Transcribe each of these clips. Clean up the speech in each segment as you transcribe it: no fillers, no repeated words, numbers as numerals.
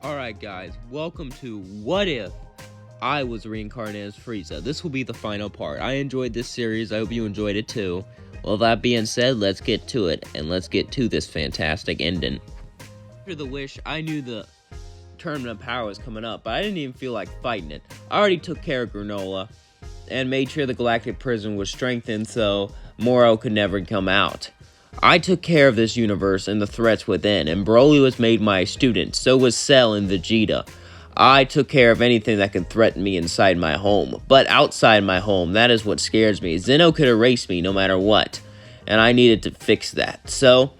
Alright guys, welcome to What If I Was Reincarnated as Frieza. This will be the final part. I enjoyed this series, I hope you enjoyed it too. Well, that being said, let's get to it, and let's get to this fantastic ending. After the wish, I knew the tournament of power was coming up, but I didn't even feel like fighting it. I already took care of Granola, and made sure the galactic prison was strengthened so Moro could never come out. I took care of this universe and the threats within, and Broly was made my student, so was Cell and Vegeta. I took care of anything that could threaten me inside my home, but outside my home, that is what scares me. Zeno could erase me no matter what, and I needed to fix that. So,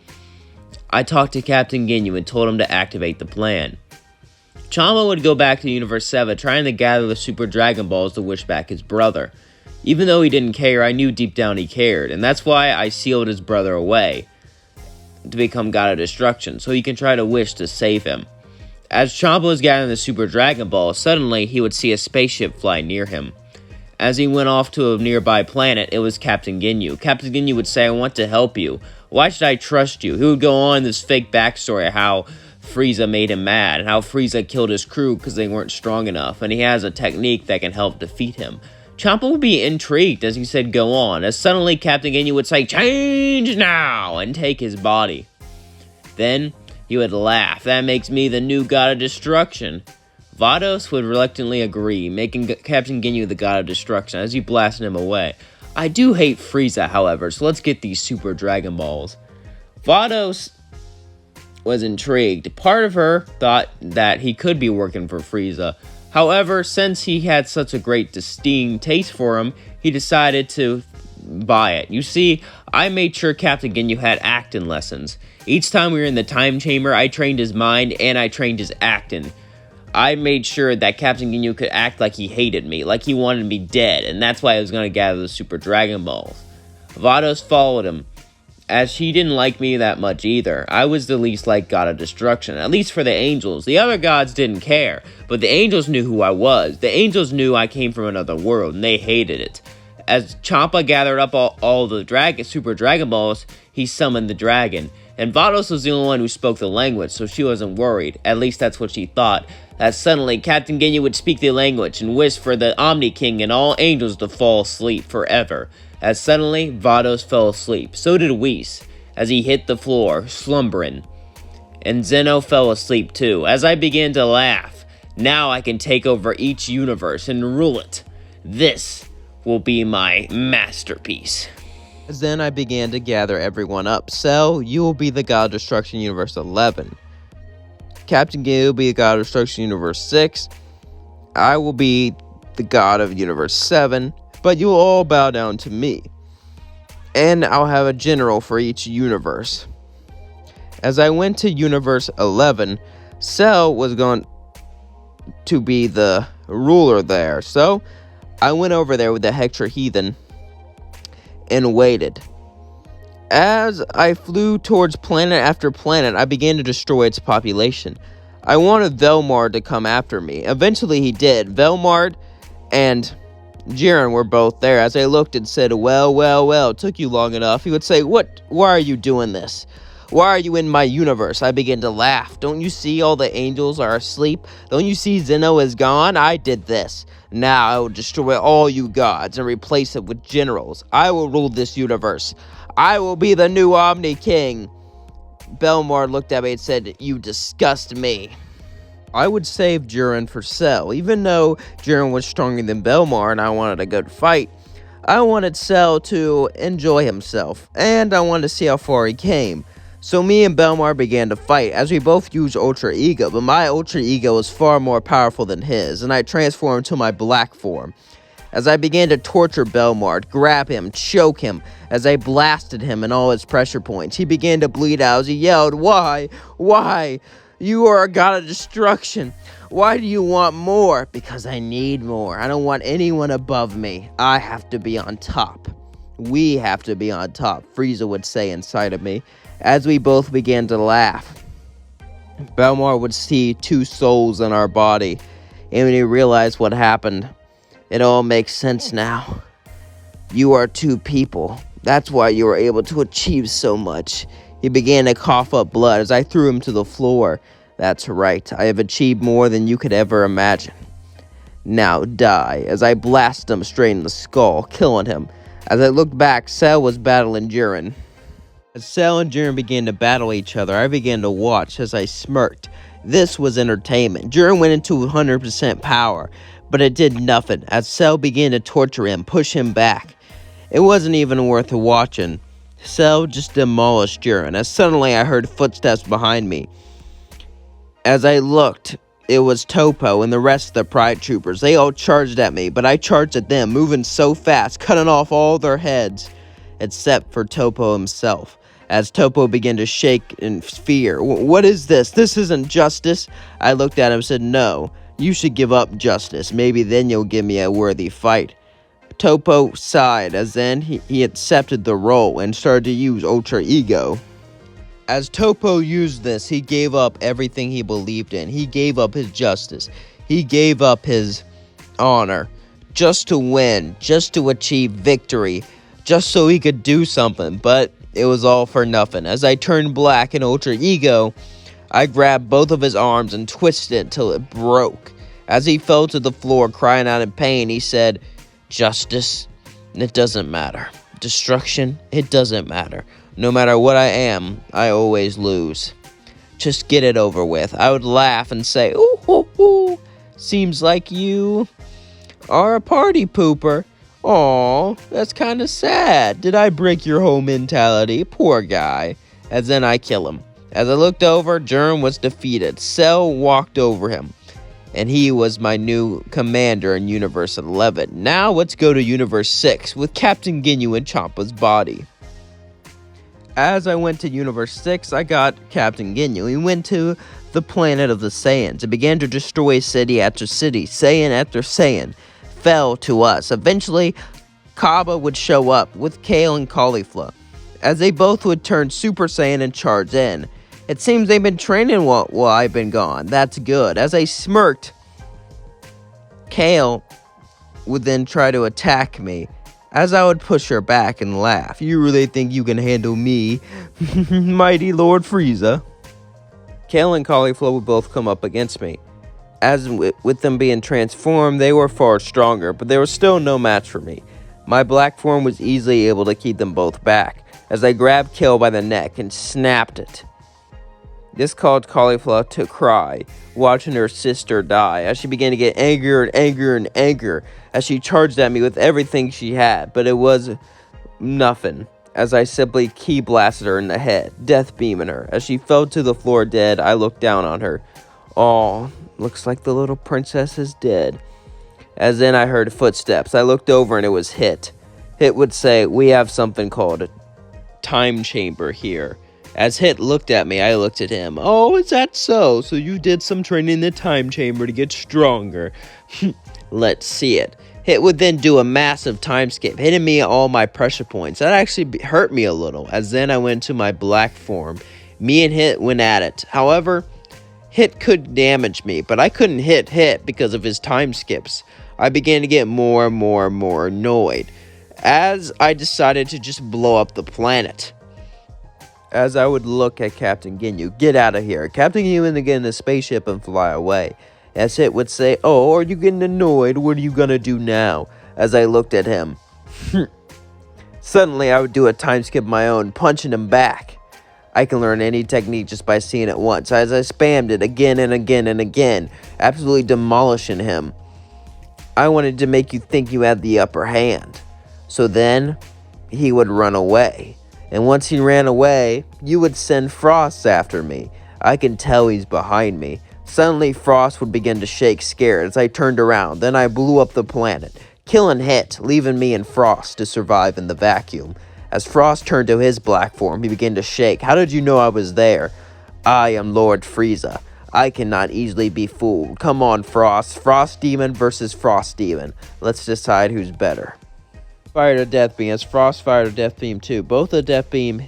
I talked to Captain Ginyu and told him to activate the plan. Champa would go back to Universe 7 trying to gather the Super Dragon Balls to wish back his brother. Even though he didn't care, I knew deep down he cared, and that's why I sealed his brother away to become God of Destruction, so he can try to wish to save him. As Champa was gathering the Super Dragon Ball, suddenly he would see a spaceship fly near him. As he went off to a nearby planet, it was Captain Ginyu. Captain Ginyu would say, "I want to help you. Why should I trust you?" He would go on this fake backstory of how Frieza made him mad, and how Frieza killed his crew because they weren't strong enough, and he has a technique that can help defeat him. Champa would be intrigued as he said go on, as suddenly Captain Ginyu would say change now and take his body. Then he would laugh, "That makes me the new God of Destruction." Vados would reluctantly agree, making Captain Ginyu the God of Destruction as he blasted him away. I do hate Frieza, however, so let's get these Super Dragon Balls. Vados was intrigued. Part of her thought that he could be working for Frieza. However, since he had such a great distinct taste for him, he decided to buy it. You see, I made sure Captain Ginyu had acting lessons. Each time we were in the time chamber, I trained his mind and I trained his acting. I made sure that Captain Ginyu could act like he hated me, like he wanted me dead, and that's why I was going to gather the Super Dragon Balls. Vados followed him, as he didn't like me that much either. I was the least liked God of Destruction, at least for the angels. The other gods didn't care, but the angels knew who I was. The angels knew I came from another world, and they hated it. As Champa gathered up all the Super Dragon Balls, he summoned the dragon. And Vados was the only one who spoke the language, so she wasn't worried. At least that's what she thought. As suddenly, Captain Ginyu would speak the language and wish for the Omni King and all angels to fall asleep forever. As suddenly, Vados fell asleep. So did Whis, as he hit the floor, slumbering. And Zeno fell asleep too, as I began to laugh. Now I can take over each universe and rule it. This will be my masterpiece. Then I began to gather everyone up. Cell, you will be the God of Destruction Universe 11. Captain Ginyu will be the God of Destruction Universe 6. I will be the God of Universe 7. But you will all bow down to me. And I'll have a general for each universe. As I went to Universe 11, Cell was going to be the ruler there. So I went over there with the Hector Heathen and waited. As I flew towards planet after planet, I began to destroy its population. I wanted Velmar to come after me. Eventually he did. Velmar and Jiren were both there. As I looked and said, well, took you long enough. He would say, why are you doing this? Why are you in my universe? I began to laugh. Don't you see all the angels are asleep? Don't you see Zeno is gone? I did this. Now I will destroy all you gods and replace it with generals. I will rule this universe. I will be the new Omni King. Belmar looked at me and said, you disgust me. I would save Jiren for Cell. Even though Jiren was stronger than Belmar and I wanted a good fight, I wanted Cell to enjoy himself, and I wanted to see how far he came. So me and Belmar began to fight, as we both used Ultra Ego, but my Ultra Ego was far more powerful than his, and I transformed to my black form. As I began to torture Belmar, grab him, choke him, as I blasted him in all his pressure points, he began to bleed out as he yelled, why? You are a God of Destruction. Why do you want more? Because I need more. I don't want anyone above me. I have to be on top. We have to be on top, Frieza would say inside of me, as we both began to laugh. Belmar would see two souls in our body, and when he realized what happened, it all makes sense now. You are two people. That's why you were able to achieve so much. He began to cough up blood as I threw him to the floor. That's right, I have achieved more than you could ever imagine. Now die, as I blast him straight in the skull, killing him. As I looked back, Cell was battling Jiren. As Cell and Jiren began to battle each other, I began to watch as I smirked. This was entertainment. Jiren went into 100% power, but it did nothing, as Cell began to torture him, push him back. It wasn't even worth watching. Cell just demolished Jiren, as suddenly I heard footsteps behind me. As I looked, it was Topo and the rest of the Pride Troopers. They all charged at me, but I charged at them, moving so fast, cutting off all their heads, except for Topo himself. As Topo began to shake in fear. What is this? This isn't justice. I looked at him and said, no, you should give up justice. Maybe then you'll give me a worthy fight. Topo sighed, as then he accepted the role and started to use Ultra Ego. As Topo used this, he gave up everything he believed in. He gave up his justice. He gave up his honor just to win, just to achieve victory, just so he could do something. But it was all for nothing. As I turned black in Ultra Ego, I grabbed both of his arms and twisted it till it broke. As he fell to the floor crying out in pain, he said, "Justice, it doesn't matter. Destruction, it doesn't matter. No matter what I am, I always lose. Just get it over with." I would laugh and say, "Ooh, ooh, ooh, seems like you are a party pooper. Aw, that's kind of sad. Did I break your whole mentality? Poor guy." As then I kill him. As I looked over, Jiren was defeated. Cell walked over him, and he was my new commander in Universe 11. Now let's go to Universe 6 with Captain Ginyu in Champa's body. As I went to Universe 6, I got Captain Ginyu. He went to the planet of the Saiyans and began to destroy city after city. Saiyan after Saiyan fell to us. Eventually, Kaba would show up with Kale and Caulifla, as they both would turn Super Saiyan and charge in. It seems they've been training while I've been gone. That's good. As I smirked, Kale would then try to attack me, as I would push her back and laugh. "You really think you can handle me, mighty Lord Frieza?" Kale and Caulifla would both come up against me. As with them being transformed, they were far stronger, but there was still no match for me. My black form was easily able to keep them both back, as I grabbed Kale by the neck and snapped it. This caused Caulifla to cry, watching her sister die, as she began to get angrier and angrier and angrier, as she charged at me with everything she had, but it was nothing, as I simply ki blasted her in the head, death beaming her. As she fell to the floor dead, I looked down on her. "Aw, looks like the little princess is dead." As then I heard footsteps. I looked over and it was Hit. Hit would say, "We have something called a time chamber here." As Hit looked at me, I looked at him. "Oh, is that so? So you did some training in the time chamber to get stronger." Let's see it. Hit would then do a massive time skip, hitting me at all my pressure points. That actually hurt me a little, as then I went to my black form. Me and Hit went at it. However, Hit could damage me, but I couldn't hit Hit because of his time skips. I began to get more and more annoyed, as I decided to just blow up the planet. As I would look at Captain Ginyu, "Get out of here." Captain Ginyu would get in the spaceship and fly away. As Hit would say, "Oh, are you getting annoyed? What are you gonna do now?" As I looked at him. Suddenly, I would do a time skip of my own, punching him back. I can learn any technique just by seeing it once, as I spammed it again and again and again, absolutely demolishing him. I wanted to make you think you had the upper hand. So then, he would run away. And once he ran away, you would send Frost after me. I can tell he's behind me. Suddenly, Frost would begin to shake, scared, as I turned around. Then I blew up the planet, killing Hit, leaving me and Frost to survive in the vacuum. As Frost turned to his black form, he began to shake. "How did you know I was there?" "I am Lord Frieza. I cannot easily be fooled. Come on, Frost. Frost Demon versus Frost Demon. Let's decide who's better." Fired a death beam, as Frost fired a death beam too. Both the death beam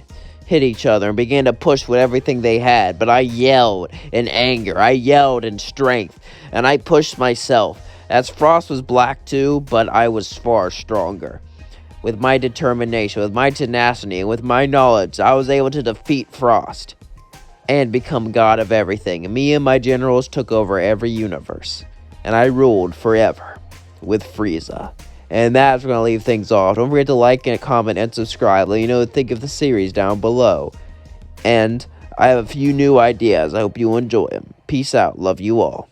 hit each other and began to push with everything they had, but I yelled in anger, I yelled in strength, and I pushed myself, as Frost was black too, but I was far stronger. With my determination, with my tenacity, and with my knowledge, I was able to defeat Frost. and become god of everything. And me and my generals took over every universe, and I ruled forever with Frieza. And that's going to leave things off. Don't forget to like and comment and subscribe. Let me know what you think of the series down below. And I have a few new ideas. I hope you enjoy them. Peace out. Love you all.